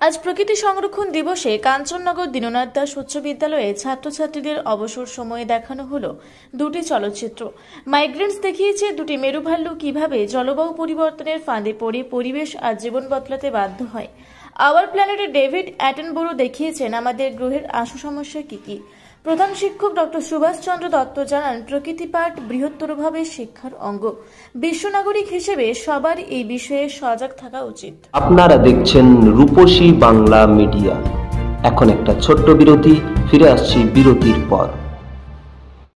আজ প্রকৃতি সংরক্ষণ দিবসে কাঞ্চননগর দীননাথ দাস উচ্চ বিদ্যালয়ে ছাত্রছাত্রীদের অবসর সময়ে দেখানো হলো দুটি চলচ্চিত্র। মাইগ্রেন্টস দেখিয়েছে দুটি মেরু ভাল্লুক কিভাবে জলবায়ু পরিবর্তনের ফাঁদে পড়ে পরিবেশ আর জীবন বদলাতে বাধ্য হয়। আওয়ার প্ল্যানেটে ডেভিড অ্যাটনবরো দেখিয়েছেন আমাদের গ্রহের আশু সমস্যা কি কি। প্রধান শিক্ষক ডক্টর সুভাষচন্দ্র দত্ত জানান, প্রকৃতি পাঠ বৃহত্তরভাবে শিক্ষার অঙ্গ। বিশ্ব নাগরিক হিসেবে সবার এই বিষয়ে সজাগ থাকা উচিত। আপনারা দেখছেন রূপসী বাংলা মিডিয়া। এখন একটা ছোট্ট বিরতি, ফিরে আসছি বিরতির পর।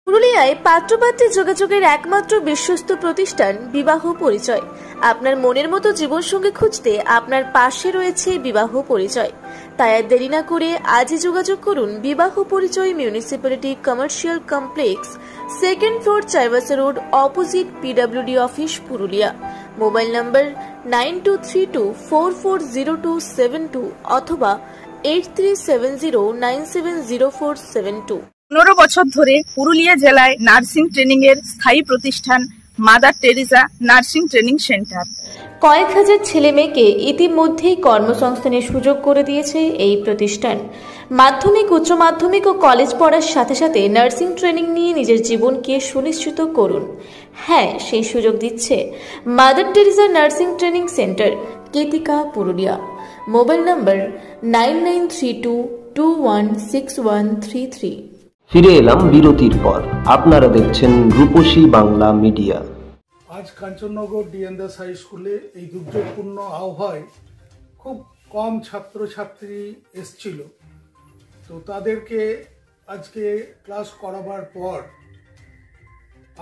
পুরুলিয়ায় পাত্রপাত্রী যোগাযোগের একমাত্র বিশ্বস্ত প্রতিষ্ঠান বিবাহ পরিচয়। আপনার মনের মতো জীবনসঙ্গী খুঁজতে আপনার পাশে রয়েছে বিবাহ পরিচয়। তাই আর দেরি না করে আজই যোগাযোগ করুন বিবাহ পরিচয়, municipality commercial complex, second floor, Chaibasa road, opposite PWD office, Purulia. Mobile নম্বর 9232440272 অথবা 8370970472। 15 বছর ধরে পুরুলিয়া জেলায় নার্সিং ট্রেনিং এর স্থায়ী প্রতিষ্ঠান mother Teresa nursing training centre. কয়েক হাজার ছেলে মেয়েকে ইতিমধ্যেই কর্মসংস্থানের সুযোগ করে দিয়েছে এই প্রতিষ্ঠান। মাধ্যমিক, উচ্চ মাধ্যমিক ও কলেজ পড়ার সাথে সাথে নার্সিং ট্রেনিং নিয়ে নিজের জীবনকে সুনিশ্চিত করুন। হ্যাঁ, সেই সুযোগ দিচ্ছে Mother Teresa nursing training centre, Ketika, Purulia. Mobile number 9932216133। ফিরে এলাম বিরতির পর। আপনারা দেখছেন রূপসী বাংলা মিডিয়া। আজ কাঞ্চননগর ডিএন দাস হাই স্কুলে এই দুর্যোগপূর্ণ আবহাওয়ায় খুব কম ছাত্রছাত্রী এসছিল, তো তাদেরকে আজকে ক্লাস করাবার পর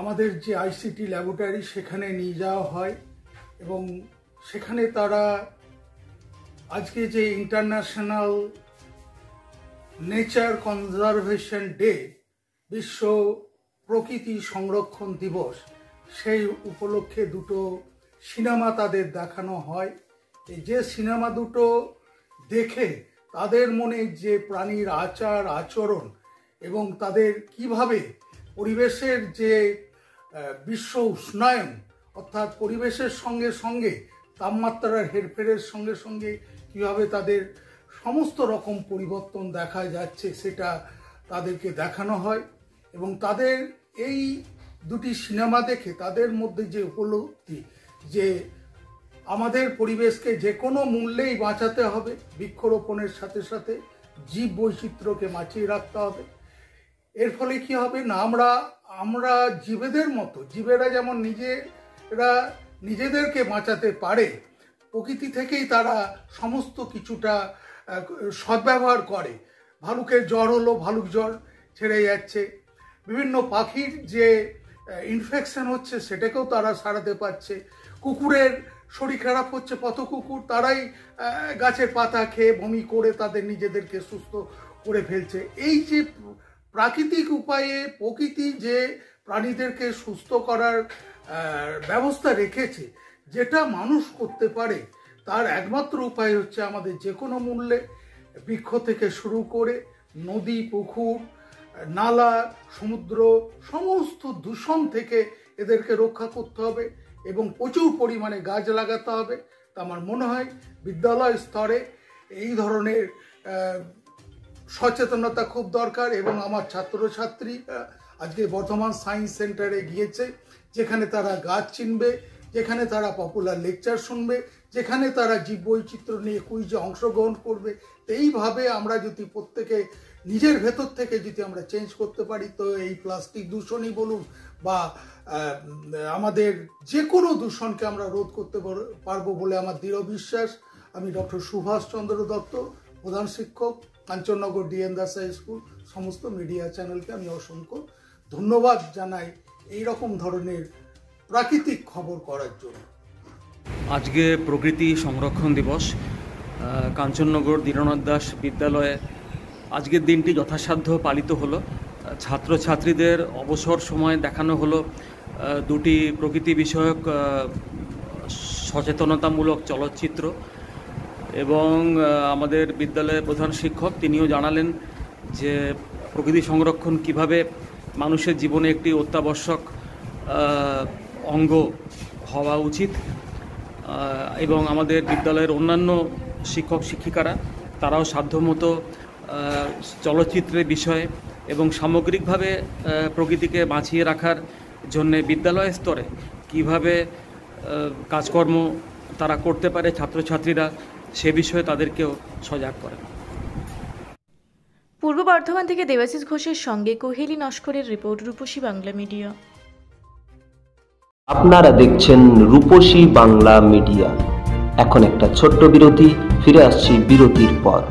আমাদের যে আইসিটি ল্যাবরেটরি সেখানে নিয়ে যাওয়া হয় এবং সেখানে তারা আজকে যে ইন্টারন্যাশনাল নেচার কনজারভেশন ডে, বিশ্ব প্রকৃতি সংরক্ষণ দিবস, সেই উপলক্ষে দুটো সিনেমা তাদের দেখানো হয়। যে সিনেমা দুটো দেখে তাদের মনে যে প্রাণীর আচার আচরণ এবং তাদের কিভাবে পরিবেশের যে বিশ্ব উষ্ণায়ন, অর্থাৎ পরিবেশের সঙ্গে সঙ্গে তাপমাত্রার হেরফেরের সঙ্গে সঙ্গে কিভাবে তাদের সমস্ত রকম পরিবর্তন দেখা যাচ্ছে, সেটা তাদেরকে দেখানো হয়। এবং তাদের এই দুটি সিনেমা দেখে তাদের মধ্যে যে উপলব্ধি যে আমাদের পরিবেশকে যে কোনো মূল্যেই বাঁচাতে হবে, বৃক্ষরোপণের সাথে সাথে জীব বৈচিত্র্যকে বাঁচিয়ে রাখতে হবে। এর ফলে কি হবে না, আমরা জীবেদের মতো, জীবেরা যেমন নিজেদেরকে বাঁচাতে পারে, প্রকৃতি থেকেই তারা সমস্ত কিছুটা সদ্ব্যবহার করে। ভালুকের জ্বর হলো, ভালুক জ্বর ছেড়ে যাচ্ছে। বিভিন্ন পাখির যে ইনফেকশন হচ্ছে সেটাকেও তারা সারাতে পারছে। কুকুরের শরীর খারাপ হচ্ছে, পথ কুকুর, তারাই গাছের পাতা খেয়ে বমি করে তাদের নিজেদেরকে সুস্থ করে ফেলছে। এই যে প্রাকৃতিক উপায়ে প্রকৃতি যে প্রাণীদেরকে সুস্থ করার ব্যবস্থা রেখেছে, যেটা মানুষ করতে পারে, তার একমাত্র উপায় হচ্ছে আমাদের যে কোনো মূল্যে বৃক্ষ থেকে শুরু করে নদী, পুকুর, নালা, সমুদ্র, সমস্ত দূষণ থেকে এদেরকে রক্ষা করতে হবে এবং প্রচুর পরিমাণে গাছ লাগাতে হবে। তা আমার মনে হয় বিদ্যালয় স্তরে এই ধরনের সচেতনতা খুব দরকার। এবং আমার ছাত্রছাত্রী আজকে বর্ধমান সায়েন্স সেন্টারে গিয়েছে, যেখানে তারা গাছ চিনবে, যেখানে তারা পপুলার লেকচার শুনবে, যেখানে তারা জীববৈচিত্র্য নিয়ে কুইজে অংশগ্রহণ করবে। এইভাবে আমরা যদি প্রত্যেকে নিজের ভেতর থেকে যদি আমরা চেঞ্জ করতে পারি, তো এই প্লাস্টিক দূষণই বলুন বা আমাদের যে কোনো দূষণকে আমরা রোধ করতে পারবো বলে আমার দৃঢ় বিশ্বাস। আমি ডক্টর সুভাষচন্দ্র দত্ত, প্রধান শিক্ষক, Kanchannagar D N Das high school. সমস্ত মিডিয়া চ্যানেলকে আমি অসংখ্য ধন্যবাদ জানাই এইরকম ধরনের প্রাকৃতিক খবর করার জন্য। আজকে প্রকৃতি সংরক্ষণ দিবস, কাঞ্চননগর দীননাথ দাস বিদ্যালয়ে আজকের দিনটি যথাসাধ্য পালিত হলো। ছাত্রছাত্রীদের অবসর সময় দেখানো হলো দুটি প্রকৃতি বিষয়ক সচেতনতামূলক চলচ্চিত্র এবং আমাদের বিদ্যালয়ের প্রধান শিক্ষক তিনিও জানালেন যে প্রকৃতি সংরক্ষণ কিভাবে মানুষের জীবনে একটি অত্যাবশ্যক অঙ্গ হওয়া উচিত। এবং আমাদের বিদ্যালয়ের অন্যান্য শিক্ষক শিক্ষিকারা তারাও সাধ্যমতো চলচ্চিত্রের বিষয়ে এবং সামগ্রিকভাবে প্রকৃতিকে বাঁচিয়ে রাখার জন্যে বিদ্যালয় স্তরে কীভাবে কাজকর্ম তারা করতে পারে ছাত্রছাত্রীরা সে বিষয়ে তাদেরকেও সজাগ করেন। পূর্ব বর্ধমান থেকে দেবাশিস ঘোষের সঙ্গে কোহেলি নস্করের রিপোর্ট, রূপসী বাংলা মিডিয়া। আপনারা দেখছেন রূপসী বাংলা মিডিয়া। এখন একটা ছোট্ট বিরতি, ফিরে আসছি বিরতির পর।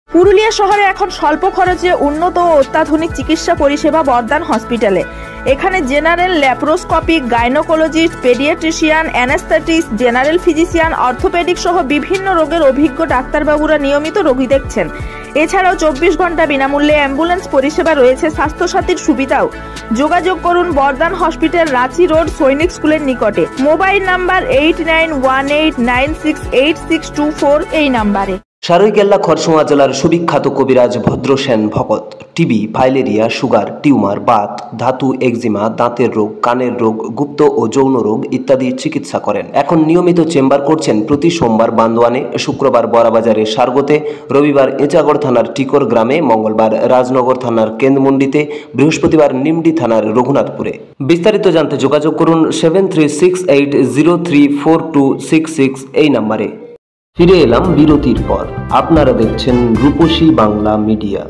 পুরুলিয়া শহরে এখন স্বল্প খরচে উন্নত ও অত্যাধুনিক চিকিৎসা পরিষেবা বর্দান হসপিটালে। এখানে general, laparoscopic, gynaecologist, paediatrician, anaesthetist, general physician, orthopaedic সহ বিভিন্ন রোগের অভিজ্ঞ ডাক্তারবাবুরা নিয়মিত রোগী দেখছেন। এছাড়াও 24 ঘন্টা বিনামূল্যে অ্যাম্বুলেন্স পরিষেবা রয়েছে, স্বাস্থ্যসাথীর সুবিধাও। যোগাযোগ করুন বর্দান হসপিটাল, রাঁচি রোড, সৈনিক স্কুলের নিকটে। মোবাইল নাম্বার 8918968624 এই নাম্বারে। সারৈকেল্লা খরসোয়া জেলার সুবিখ্যাত কবিরাজ ভদ্রসেন ভকত TB, filaria, sugar, tumour, Baat, ধাতু, এক্সিমা, দাঁতের রোগ, কানের রোগ, গুপ্ত ও যৌন রোগ ইত্যাদি চিকিৎসা করেন। এখন নিয়মিত চেম্বার করছেন প্রতি সোমবার বান্দোয়ানে, শুক্রবার বড়াবাজারের সারগোতে, রবিবার এঁচাগড় থানার টিকর গ্রামে, মঙ্গলবার রাজনগর থানার কেন্দ্রমন্ডিতে, বৃহস্পতিবার নিমডি থানার রঘুনাথপুরে। বিস্তারিত জানতে যোগাযোগ করুন 7368034266 এই নাম্বারে। ফিরে এলাম বিরতির পর। আপনারা দেখছেন রূপসী বাংলা মিডিয়া।